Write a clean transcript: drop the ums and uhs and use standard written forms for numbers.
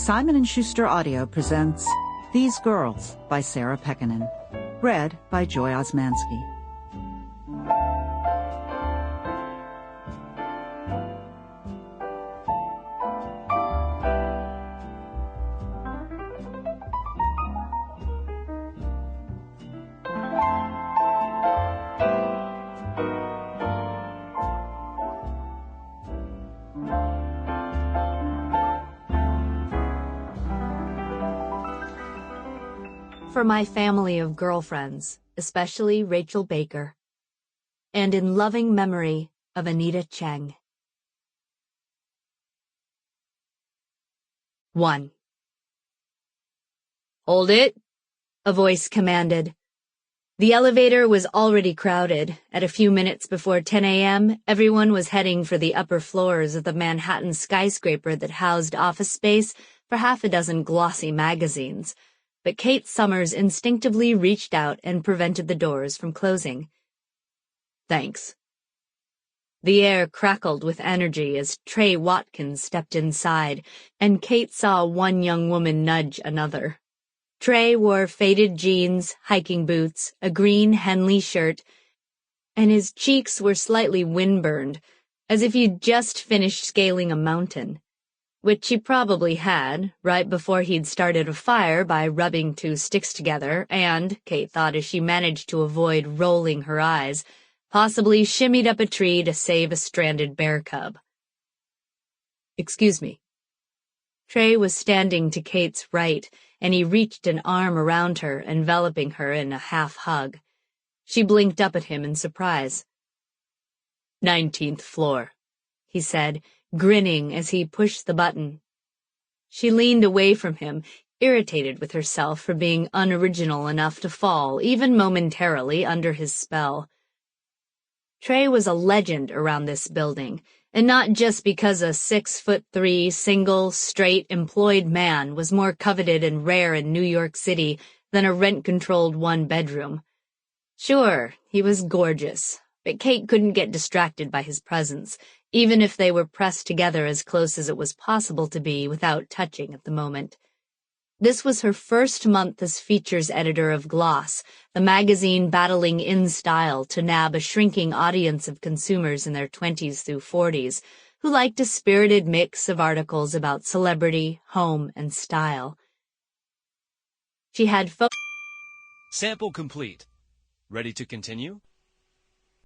Simon & Schuster Audio presents These Girls by Sarah Pekkanen. Read by Joy Osmanski. For my family of girlfriends, especially Rachel Baker, and in loving memory of Anita Cheng. 1. "Hold it," a voice commanded. The elevator was already crowded. At a few minutes before 10 a.m., everyone was heading for the upper floors of the Manhattan skyscraper that housed office space for half a dozen glossy magazines. But Cate Summers instinctively reached out and prevented the doors from closing. "Thanks." The air crackled with energy as Trey Watkins stepped inside, and Cate saw one young woman nudge another. Trey wore faded jeans, hiking boots, a green Henley shirt, and his cheeks were slightly windburned, as if he'd just finished scaling a mountain. Which he probably had, right before he'd started a fire by rubbing two sticks together and, Cate thought as she managed to avoid rolling her eyes, possibly shimmied up a tree to save a stranded bear cub. "Excuse me." Trey was standing to Kate's right, and he reached an arm around her, enveloping her in a half-hug. She blinked up at him in surprise. 19th floor, he said, grinning as he pushed the button. She leaned away from him, irritated with herself for being unoriginal enough to fall, even momentarily, under his spell. Trey was a legend around this building, and not just because a 6'3", single, straight, employed man was more coveted and rare in New York City than a rent-controlled one-bedroom. Sure, he was gorgeous, but Cate couldn't get distracted by his presence, even if they were pressed together as close as it was possible to be without touching at the moment. This was her first month as features editor of Gloss, the magazine battling in style to nab a shrinking audience of consumers in their 20s through 40s, who liked a spirited mix of articles about celebrity, home, and style. She had Sample complete. Ready to continue?